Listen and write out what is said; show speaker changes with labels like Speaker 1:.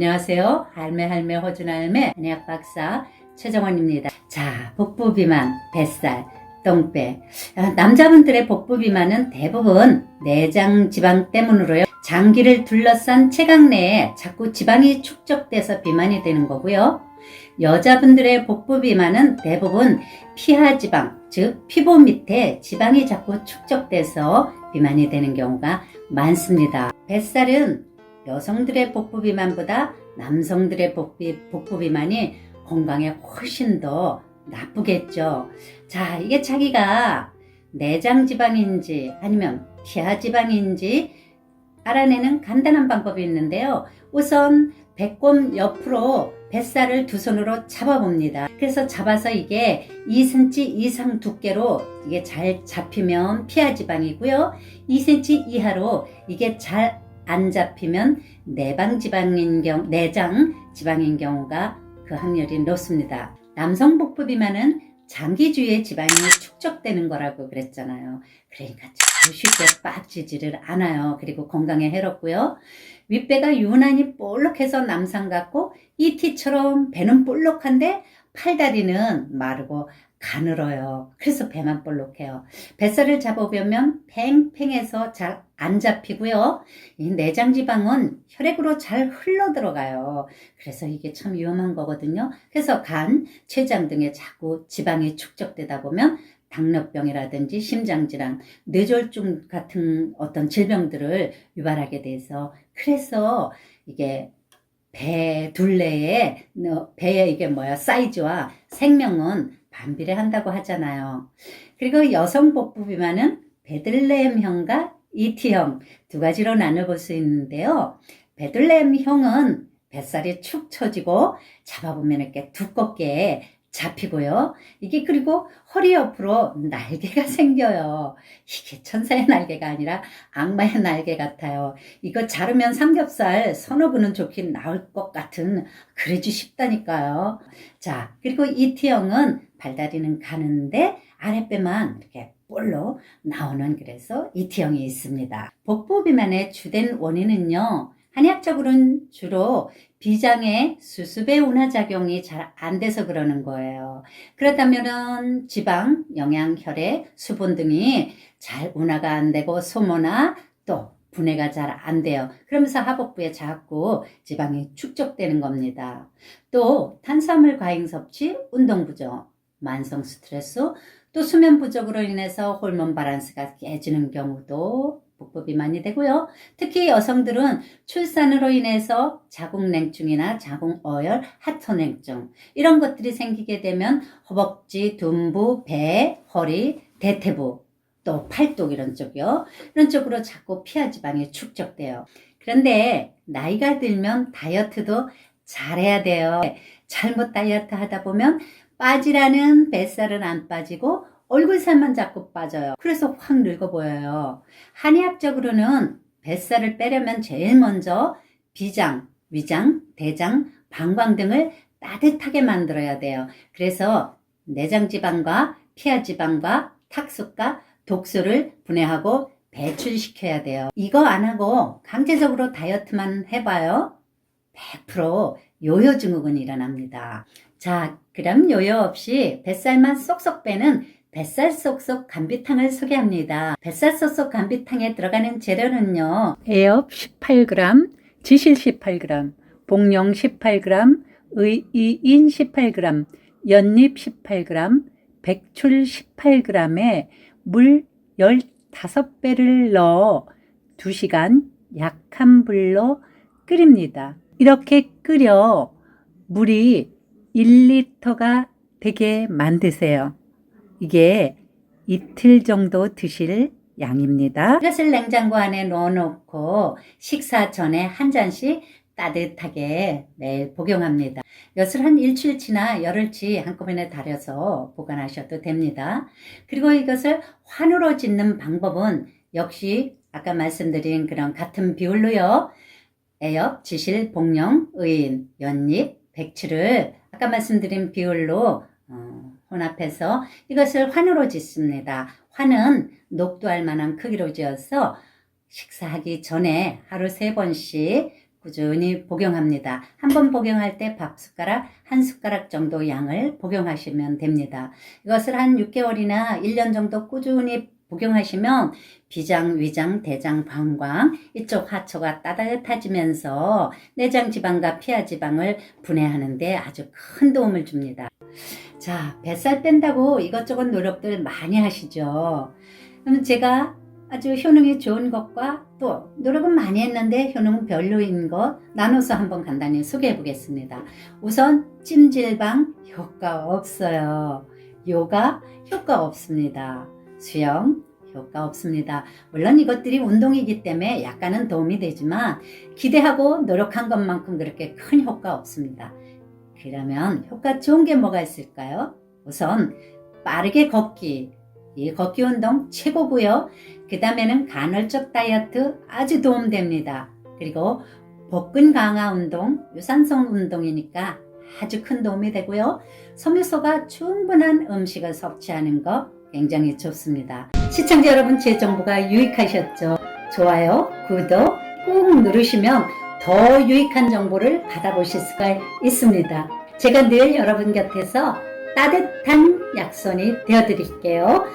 Speaker 1: 안녕하세요. 할매 허준할매 한의학 박사 최정원입니다. 자, 복부 비만, 뱃살, 똥배. 남자분들의 복부 비만은 대부분 내장 지방 때문으로요. 장기를 둘러싼 체각 내에 자꾸 지방이 축적돼서 비만이 되는 거고요. 여자분들의 복부 비만은 대부분 피하 지방, 즉 피부 밑에 지방이 자꾸 축적돼서 비만이 되는 경우가 많습니다. 뱃살은 여성들의 복부 비만보다 남성들의 복부 비만이 건강에 훨씬 더 나쁘겠죠. 자, 이게 자기가 내장 지방인지 아니면 피하 지방인지 알아내는 간단한 방법이 있는데요. 우선 배꼽 옆으로 뱃살을 두 손으로 잡아봅니다. 그래서 잡아서 이게 2cm 이상 두께로 이게 잘 잡히면 피하 지방이고요. 2cm 이하로 이게 잘 안 잡히면 내장 지방인 경우가 그 확률이 높습니다. 남성 복부 비만은 장기 주위에 지방이 축적되는 거라고 그랬잖아요. 그러니까 잘 쉽게 빠지지를 않아요. 그리고 건강에 해롭고요. 윗배가 유난히 볼록해서 남성 같고 ET처럼 배는 볼록한데 팔다리는 마르고 가늘어요. 그래서 배만 볼록해요. 뱃살을 잡아보면 팽팽해서 잘 안 잡히고요. 이 내장지방은 혈액으로 잘 흘러 들어가요. 그래서 이게 참 위험한 거거든요. 그래서 간, 췌장 등에 자꾸 지방이 축적되다 보면 당뇨병이라든지 심장질환, 뇌졸중 같은 어떤 질병들을 유발하게 돼서, 그래서 이게 배 둘레에 배의 이게 사이즈와 생명은 반비례한다고 하잖아요. 그리고 여성 복부 비만은 베들레헴형과 ET형 두 가지로 나눠볼 수 있는데요. 베들레헴형은 뱃살이 축 처지고 잡아보면 이렇게 두껍게 잡히고요. 이게 그리고 허리 옆으로 날개가 생겨요. 이게 천사의 날개가 아니라 악마의 날개 같아요. 이거 자르면 삼겹살 서너 분은 좋긴 나올 것 같은, 그러지 싶다니까요. 자, 그리고 ET형은 발다리는 가는데 아랫배만 이렇게 볼로 나오는, 그래서 ET형이 있습니다. 복부 비만의 주된 원인은요, 한의학적으로는 주로 비장의 수습의 운하작용이 잘 안 돼서 그러는 거예요. 그렇다면은 지방, 영양, 혈액, 수분 등이 잘 운하가 안 되고 소모나 또 분해가 잘 안 돼요. 그러면서 하복부에 자꾸 지방이 축적되는 겁니다. 또 탄수화물 과잉 섭취, 운동 부족, 만성 스트레스, 또 수면 부족으로 인해서 호르몬 밸런스가 깨지는 경우도 복부 비만이 되고요. 특히 여성들은 출산으로 인해서 자궁냉증이나 자궁어혈, 하천냉증 이런 것들이 생기게 되면 허벅지, 둔부, 배, 허리, 대퇴부, 또 팔뚝 이런 쪽이요. 이런 쪽으로 자꾸 피하 지방이 축적돼요. 그런데 나이가 들면 다이어트도 잘해야 돼요. 잘못 다이어트 하다 보면 빠지라는 뱃살은 안 빠지고 얼굴살만 자꾸 빠져요. 그래서 확 늙어 보여요. 한의학적으로는 뱃살을 빼려면 제일 먼저 비장, 위장, 대장, 방광 등을 따뜻하게 만들어야 돼요. 그래서 내장지방과 피하지방과 탁수가 독소를 분해하고 배출시켜야 돼요. 이거 안 하고 강제적으로 다이어트만 해봐요. 100% 요요 증후군이 일어납니다. 자, 그럼 요요 없이 뱃살만 쏙쏙 빼는 뱃살 쏙쏙 감비탕을 소개합니다. 뱃살 쏙쏙 감비탕에 들어가는 재료는요, 애엽 18g, 지실 18g, 복령 18g, 의인 18g, 연잎 18g, 백출 18g에 물 15배를 넣어 2시간 약한 불로 끓입니다. 이렇게 끓여 물이 1리터가 되게 만드세요. 이게 이틀 정도 드실 양입니다. 이것을 냉장고 안에 넣어놓고 식사 전에 한 잔씩 따뜻하게 매일 복용합니다. 이것을 한 일주일치나 열흘치 한꺼번에 달여서 보관하셔도 됩니다. 그리고 이것을 환으로 짓는 방법은 역시 아까 말씀드린 그런 같은 비율로요. 애엽, 지실, 복령, 의인, 연잎, 백추를 아까 말씀드린 비율로 혼합해서 이것을 환으로 짓습니다. 환은 녹두알 만한 크기로 지어서 식사하기 전에 하루 3번씩 꾸준히 복용합니다. 한번 복용할 때 밥 숟가락, 한 숟가락 정도 양을 복용하시면 됩니다. 이것을 한 6개월이나 1년 정도 꾸준히 복용하시면 비장, 위장, 대장, 방광 이쪽 하초가 따뜻해지면서 내장 지방과 피하 지방을 분해하는 데 아주 큰 도움을 줍니다. 자, 뱃살 뺀다고 이것저것 노력들 많이 하시죠. 그럼 제가 아주 효능이 좋은 것과 또 노력은 많이 했는데 효능은 별로인 것 나눠서 한번 간단히 소개해 보겠습니다. 우선 찜질방 효과 없어요. 요가 효과 없습니다. 수영 효과 없습니다. 물론 이것들이 운동이기 때문에 약간은 도움이 되지만 기대하고 노력한 것만큼 그렇게 큰 효과 없습니다. 그러면 효과 좋은 게 뭐가 있을까요? 우선 빠르게 걷기. 이 걷기 운동 최고고요. 그 다음에는 간헐적 다이어트 아주 도움됩니다. 그리고 복근 강화 운동, 유산소 운동이니까 아주 큰 도움이 되고요. 섬유소가 충분한 음식을 섭취하는 거 굉장히 좋습니다. 시청자 여러분, 제 정보가 유익하셨죠? 좋아요, 구독 꾹 누르시면 더 유익한 정보를 받아보실 수가 있습니다. 제가 늘 여러분 곁에서 따뜻한 약손이 되어드릴게요.